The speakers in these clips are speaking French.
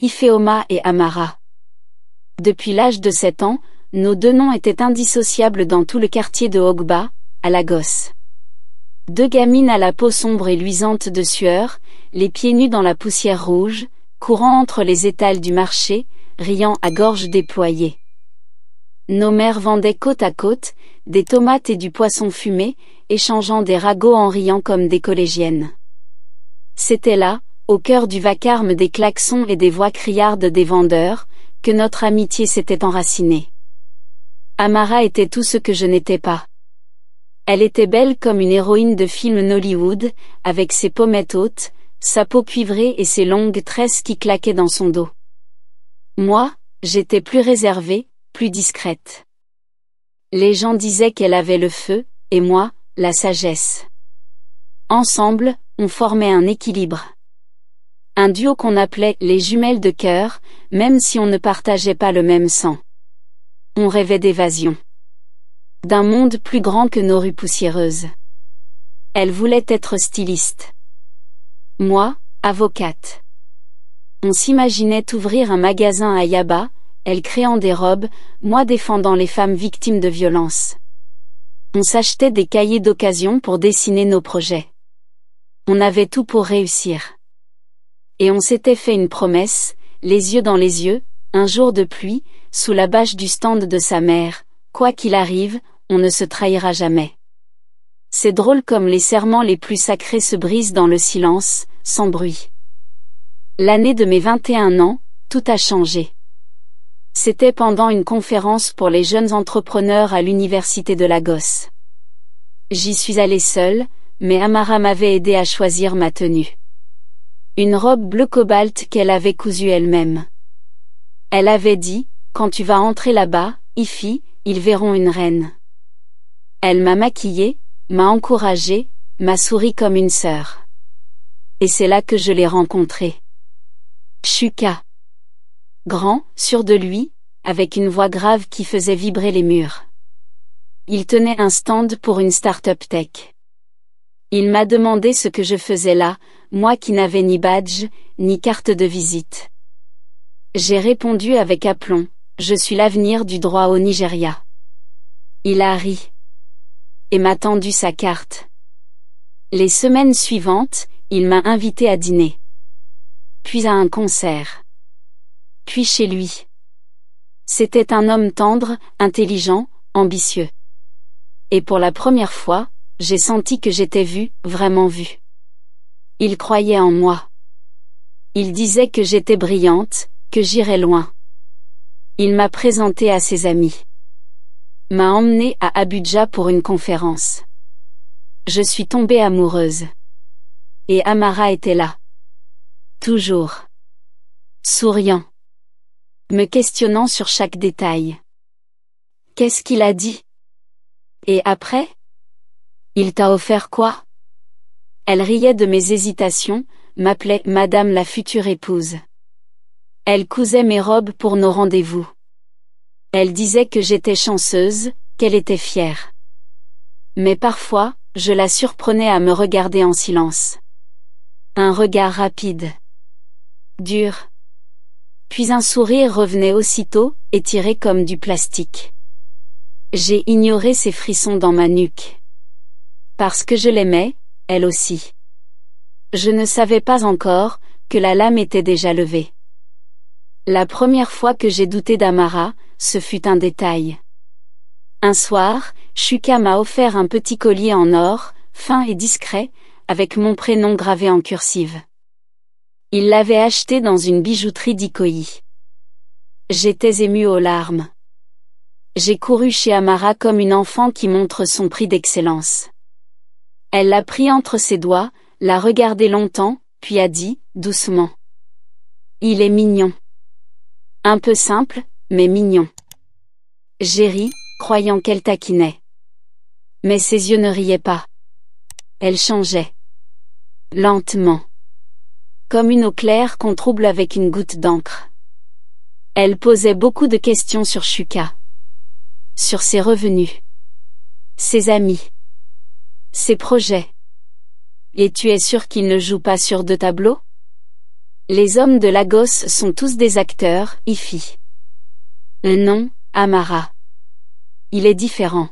Ifeoma et Amara. Depuis l'âge de 7 ans, nos deux noms étaient indissociables dans tout le quartier de Ogba, à Lagos. Deux gamines à la peau sombre et luisante de sueur, les pieds nus dans la poussière rouge, courant entre les étals du marché, riant à gorge déployée. Nos mères vendaient côte à côte, des tomates et du poisson fumé, échangeant des ragots en riant comme des collégiennes. C'était là, au cœur du vacarme des klaxons et des voix criardes des vendeurs, que notre amitié s'était enracinée. Amara était tout ce que je n'étais pas. Elle était belle comme une héroïne de film Nollywood, avec ses pommettes hautes, sa peau cuivrée et ses longues tresses qui claquaient dans son dos. Moi, j'étais plus réservée, plus discrète. Les gens disaient qu'elle avait le feu, et moi, la sagesse. Ensemble, on formait un équilibre. Un duo qu'on appelait les jumelles de cœur, même si on ne partageait pas le même sang. On rêvait d'évasion. D'un monde plus grand que nos rues poussiéreuses. Elle voulait être styliste. Moi, avocate. On s'imaginait ouvrir un magasin à Yaba, elle créant des robes, moi défendant les femmes victimes de violences. On s'achetait des cahiers d'occasion pour dessiner nos projets. On avait tout pour réussir. Et on s'était fait une promesse, les yeux dans les yeux, un jour de pluie, sous la bâche du stand de sa mère, quoi qu'il arrive, on ne se trahira jamais. C'est drôle comme les serments les plus sacrés se brisent dans le silence, sans bruit. L'année de mes 21 ans, tout a changé. C'était pendant une conférence pour les jeunes entrepreneurs à l'université de Lagos. J'y suis allée seule, mais Amara m'avait aidé à choisir ma tenue. Une robe bleu cobalt qu'elle avait cousue elle-même. Elle avait dit, quand tu vas entrer là-bas, Ifi, ils verront une reine. Elle m'a maquillée, m'a encouragée, m'a souri comme une sœur. Et c'est là que je l'ai rencontré. Chuka. Grand, sûr de lui, avec une voix grave qui faisait vibrer les murs. Il tenait un stand pour une start-up tech. Il m'a demandé ce que je faisais là, moi qui n'avais ni badge, ni carte de visite. J'ai répondu avec aplomb, je suis l'avenir du droit au Nigeria. Il a ri. Et m'a tendu sa carte. Les semaines suivantes, il m'a invité à dîner. Puis à un concert. Puis chez lui. C'était un homme tendre, intelligent, ambitieux. Et pour la première fois, j'ai senti que j'étais vue, vraiment vue. Il croyait en moi. Il disait que j'étais brillante, que j'irais loin. Il m'a présenté à ses amis. M'a emmenée à Abuja pour une conférence. Je suis tombée amoureuse. Et Amara était là. Toujours. Souriant. Me questionnant sur chaque détail. Qu'est-ce qu'il a dit? Et après? Il t'a offert quoi? Elle riait de mes hésitations, m'appelait Madame la future épouse. Elle cousait mes robes pour nos rendez-vous. Elle disait que j'étais chanceuse, qu'elle était fière. Mais parfois, je la surprenais à me regarder en silence. Un regard rapide. Dur. Puis un sourire revenait aussitôt, étiré comme du plastique. J'ai ignoré ces frissons dans ma nuque. Parce que je l'aimais, elle aussi. Je ne savais pas encore, que la lame était déjà levée. La première fois que j'ai douté d'Amara, ce fut un détail. Un soir, Chuka m'a offert un petit collier en or, fin et discret, avec mon prénom gravé en cursive. Il l'avait acheté dans une bijouterie d'Ikoyi. J'étais émue aux larmes. J'ai couru chez Amara comme une enfant qui montre son prix d'excellence. Elle l'a pris entre ses doigts, l'a regardé longtemps, puis a dit, doucement. Il est mignon. Un peu simple, mais mignon. J'ai ri, croyant qu'elle taquinait. Mais ses yeux ne riaient pas. Elle changeait. Lentement. Comme une eau claire qu'on trouble avec une goutte d'encre. Elle posait beaucoup de questions sur Chuka. Sur ses revenus. Ses amis. Ses projets. Et tu es sûr qu'il ne joue pas sur 2 tableaux? Les hommes de Lagos sont tous des acteurs, Ifi. Non, Amara. Il est différent.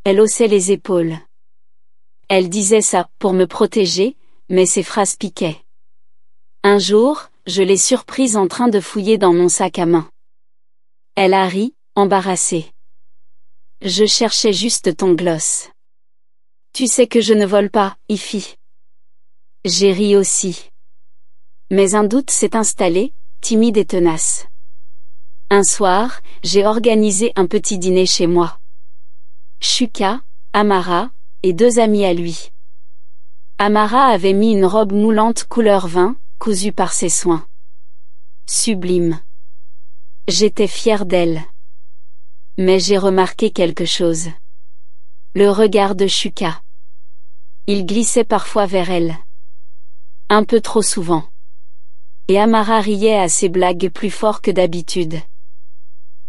Elle haussait les épaules. Elle disait ça pour me protéger, mais ses phrases piquaient. Un jour, je l'ai surprise en train de fouiller dans mon sac à main. Elle a ri, embarrassée. Je cherchais juste ton gloss. Tu sais que je ne vole pas, Ifi. J'ai ri aussi. Mais un doute s'est installé, timide et tenace. Un soir, j'ai organisé un petit dîner chez moi. Shuka, Amara, et 2 amis à lui. Amara avait mis une robe moulante couleur vin, cousue par ses soins. Sublime. J'étais fière d'elle. Mais j'ai remarqué quelque chose. Le regard de Shuka. Il glissait parfois vers elle. Un peu trop souvent. Et Amara riait à ses blagues plus fort que d'habitude.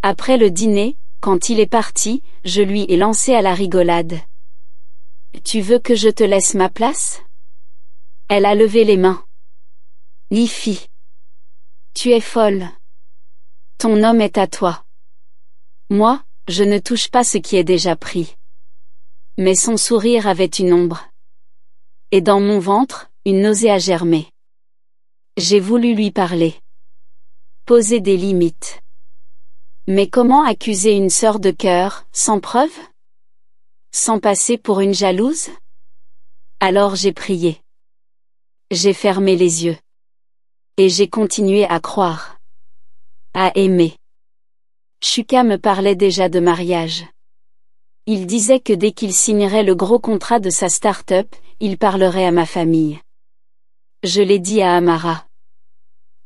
Après le dîner, quand il est parti, je lui ai lancé à la rigolade. « Tu veux que je te laisse ma place ?» Elle a levé les mains. « Ifi. Tu es folle. Ton homme est à toi. Moi, je ne touche pas ce qui est déjà pris. » Mais son sourire avait une ombre. Et dans mon ventre, une nausée a germé. J'ai voulu lui parler. Poser des limites. Mais comment accuser une sœur de cœur, sans preuve? Sans passer pour une jalouse? Alors j'ai prié. J'ai fermé les yeux. Et j'ai continué à croire. À aimer. Shuka me parlait déjà de mariage. Il disait que dès qu'il signerait le gros contrat de sa start-up, il parlerait à ma famille. Je l'ai dit à Amara.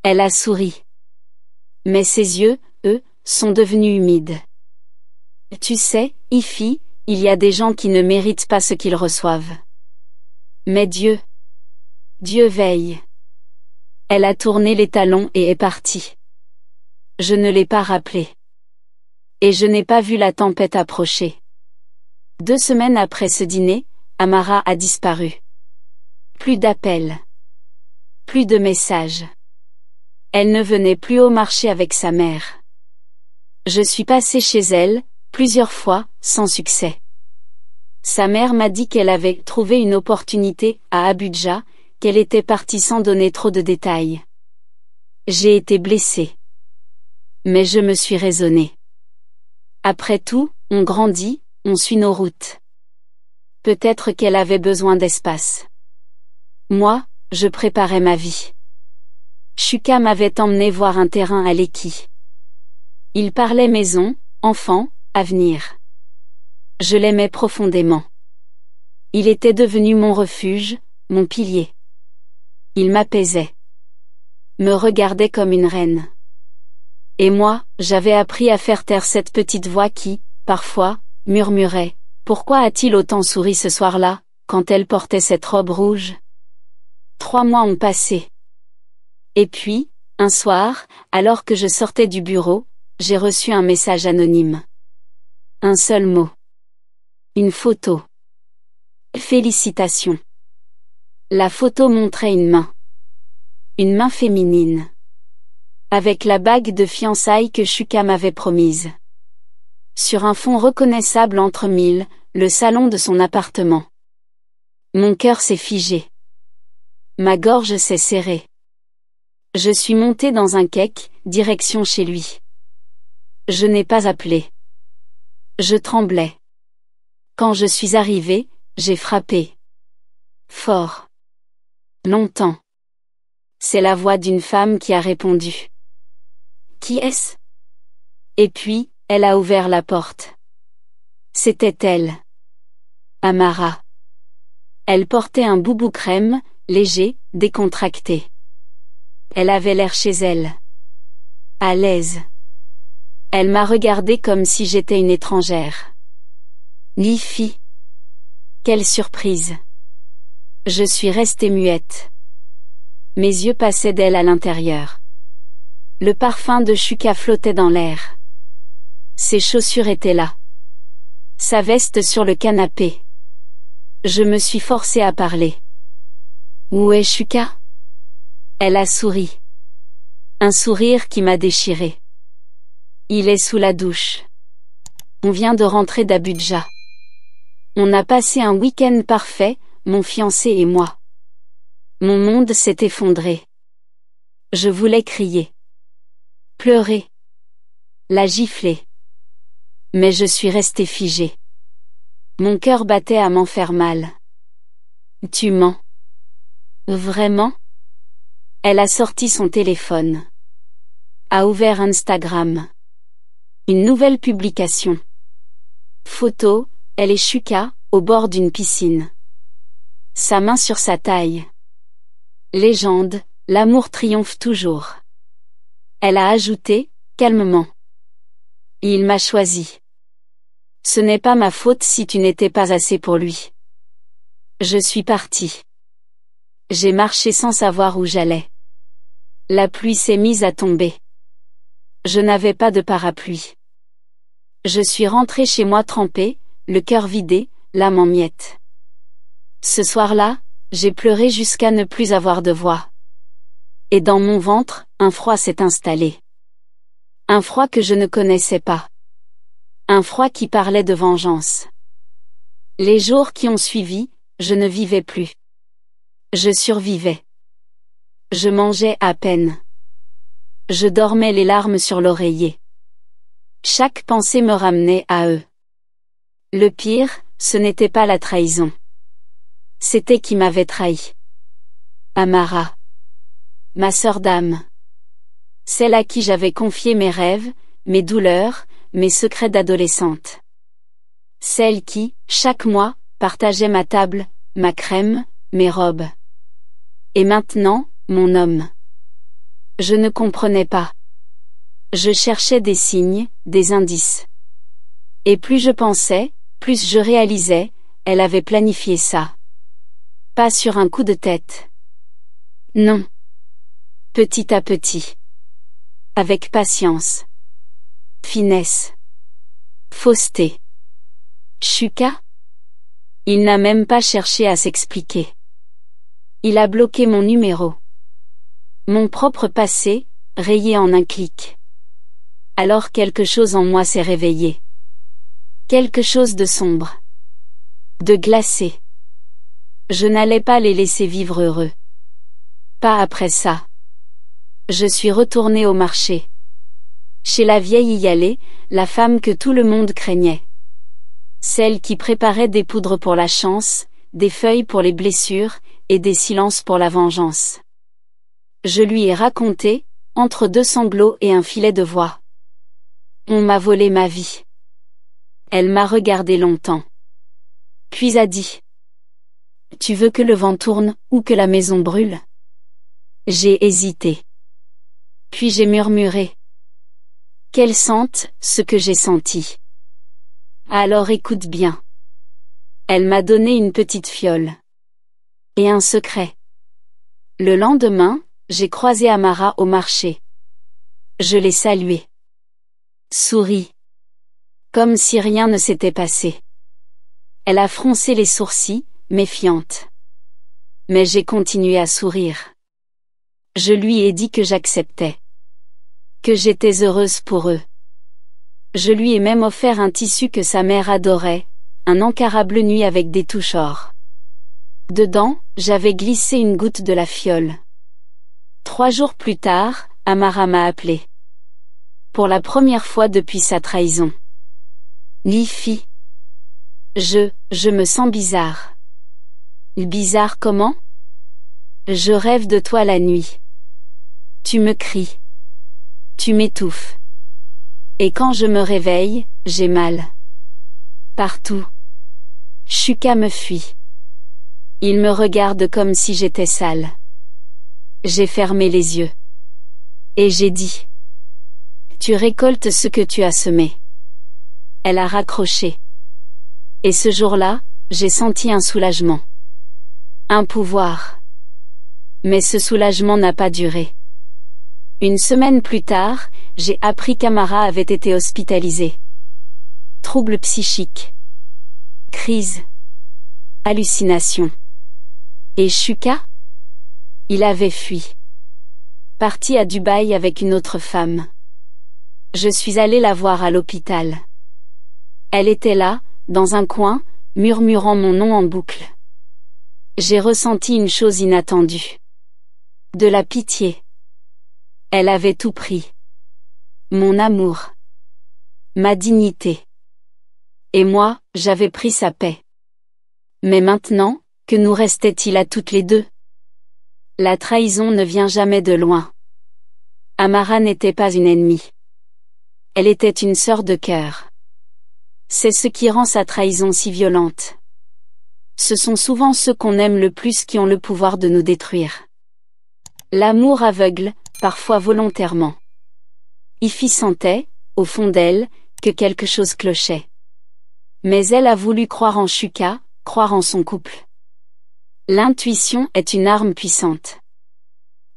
Elle a souri. Mais ses yeux, eux, sont devenus humides. Tu sais, Ifi, il y a des gens qui ne méritent pas ce qu'ils reçoivent. Mais Dieu veille. Elle a tourné les talons et est partie. Je ne l'ai pas rappelé. Et je n'ai pas vu la tempête approcher. 2 semaines après ce dîner, Amara a disparu. Plus d'appels. Plus de messages. Elle ne venait plus au marché avec sa mère. Je suis passée chez elle, plusieurs fois, sans succès. Sa mère m'a dit qu'elle avait trouvé une opportunité à Abuja, qu'elle était partie sans donner trop de détails. J'ai été blessée. Mais je me suis raisonnée. Après tout, on grandit, on suit nos routes. Peut-être qu'elle avait besoin d'espace. Moi, je préparais ma vie. Shuka m'avait emmené voir un terrain à Lekki. Il parlait maison, enfant, avenir. Je l'aimais profondément. Il était devenu mon refuge, mon pilier. Il m'apaisait. Me regardait comme une reine. Et moi, j'avais appris à faire taire cette petite voix qui, parfois, murmurait « Pourquoi a-t-il autant souri ce soir-là, quand elle portait cette robe rouge ?» 3 mois ont passé. Et puis, un soir, alors que je sortais du bureau, j'ai reçu un message anonyme. Un seul mot. Une photo. Félicitations. La photo montrait une main. Une main féminine. Avec la bague de fiançailles que Shuka m'avait promise. Sur un fond reconnaissable entre mille, le salon de son appartement. Mon cœur s'est figé. Ma gorge s'est serrée. Je suis montée dans un kek, direction chez lui. Je n'ai pas appelé. Je tremblais. Quand je suis arrivée, j'ai frappé. Fort. Longtemps. C'est la voix d'une femme qui a répondu. Qui est-ce? Et puis, elle a ouvert la porte. C'était elle. Amara. Elle portait un boubou crème, léger, décontracté. Elle avait l'air chez elle. À l'aise. Elle m'a regardée comme si j'étais une étrangère. Ifi. Quelle surprise. Je suis restée muette. Mes yeux passaient d'elle à l'intérieur. Le parfum de Shuka flottait dans l'air. Ses chaussures étaient là. Sa veste sur le canapé. Je me suis forcée à parler. Où est Shuka? Elle a souri. Un sourire qui m'a déchiré. Il est sous la douche. On vient de rentrer d'Abuja. On a passé un week-end parfait, mon fiancé et moi. Mon monde s'est effondré. Je voulais crier. Pleurer. La gifler. Mais je suis restée figée. Mon cœur battait à m'en faire mal. Tu mens. Vraiment? Elle a sorti son téléphone. A ouvert Instagram. Une nouvelle publication. Photo, elle est Shuka, au bord d'une piscine. Sa main sur sa taille. Légende, l'amour triomphe toujours. Elle a ajouté, calmement. Il m'a choisi. Ce n'est pas ma faute si tu n'étais pas assez pour lui. Je suis partie. J'ai marché sans savoir où j'allais. La pluie s'est mise à tomber. Je n'avais pas de parapluie. Je suis rentrée chez moi trempée, le cœur vidé, l'âme en miettes. Ce soir-là, j'ai pleuré jusqu'à ne plus avoir de voix. Et dans mon ventre, un froid s'est installé. Un froid que je ne connaissais pas. Un froid qui parlait de vengeance. Les jours qui ont suivi, je ne vivais plus. Je survivais. Je mangeais à peine. Je dormais les larmes sur l'oreiller. Chaque pensée me ramenait à eux. Le pire, ce n'était pas la trahison. C'était qui m'avait trahi. Amara. Ma sœur d'âme. Celle à qui j'avais confié mes rêves, mes douleurs, mes secrets d'adolescente. Celle qui, chaque mois, partageait ma table, ma crème, mes robes. Et maintenant, mon homme. Je ne comprenais pas. Je cherchais des signes, des indices. Et plus je pensais, plus je réalisais, elle avait planifié ça. Pas sur un coup de tête. Non. Petit à petit. Avec patience. Finesse. Fausseté. Shuka? Il n'a même pas cherché à s'expliquer. Il a bloqué mon numéro. Mon propre passé, rayé en un clic. Alors quelque chose en moi s'est réveillé. Quelque chose de sombre. De glacé. Je n'allais pas les laisser vivre heureux. Pas après ça. Je suis retournée au marché. Chez la vieille Iyalé, la femme que tout le monde craignait. Celle qui préparait des poudres pour la chance, des feuilles pour les blessures, et des silences pour la vengeance. Je lui ai raconté, entre deux sanglots et un filet de voix. On m'a volé ma vie. Elle m'a regardé longtemps. Puis a dit. Tu veux que le vent tourne, ou que la maison brûle? J'ai hésité. Puis j'ai murmuré. Qu'elle sente, ce que j'ai senti. Alors écoute bien. Elle m'a donné une petite fiole. Et un secret. Le lendemain, j'ai croisé Amara au marché. Je l'ai saluée. Souris. Comme si rien ne s'était passé. Elle a froncé les sourcils, méfiante. Mais j'ai continué à sourire. Je lui ai dit que j'acceptais. Que j'étais heureuse pour eux. Je lui ai même offert un tissu que sa mère adorait, un Ankara bleu nuit avec des touches or. Dedans, j'avais glissé une goutte de la fiole. 3 jours plus tard, Amara m'a appelé. Pour la première fois depuis sa trahison. Lifi. Je me sens bizarre. Bizarre comment? Je rêve de toi la nuit. Tu me cries. Tu m'étouffes. Et quand je me réveille, j'ai mal. Partout. Shuka me fuit. Il me regarde comme si j'étais sale. J'ai fermé les yeux. Et j'ai dit. Tu récoltes ce que tu as semé. Elle a raccroché. Et ce jour-là, j'ai senti un soulagement. Un pouvoir. Mais ce soulagement n'a pas duré. Une semaine plus tard, j'ai appris qu'Amara avait été hospitalisée. Troubles psychiques. Crise. Hallucination. Et Shuka? Il avait fui. partie à Dubaï avec une autre femme. Je suis allé la voir à l'hôpital. Elle était là, dans un coin, murmurant mon nom en boucle. J'ai ressenti une chose inattendue. De la pitié. Elle avait tout pris. Mon amour. Ma dignité. Et moi, j'avais pris sa paix. Mais maintenant, que nous restait-il à toutes les deux? La trahison ne vient jamais de loin. Amara n'était pas une ennemie. Elle était une sœur de cœur. C'est ce qui rend sa trahison si violente. Ce sont souvent ceux qu'on aime le plus qui ont le pouvoir de nous détruire. L'amour aveugle, parfois volontairement. Ify sentait, au fond d'elle, que quelque chose clochait. Mais elle a voulu croire en Shuka, croire en son couple. L'intuition est une arme puissante.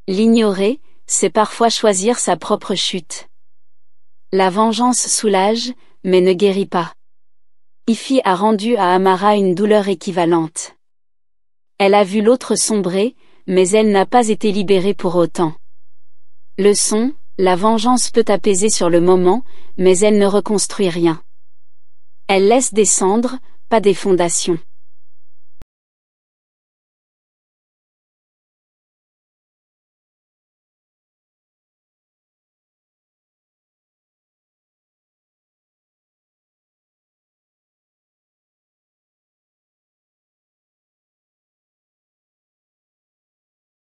L'ignorer, c'est parfois choisir sa propre chute. La vengeance soulage, mais ne guérit pas. Ify a rendu à Amara une douleur équivalente. Elle a vu l'autre sombrer, mais elle n'a pas été libérée pour autant. Leçon, la vengeance peut apaiser sur le moment, mais elle ne reconstruit rien. Elle laisse des cendres, pas des fondations.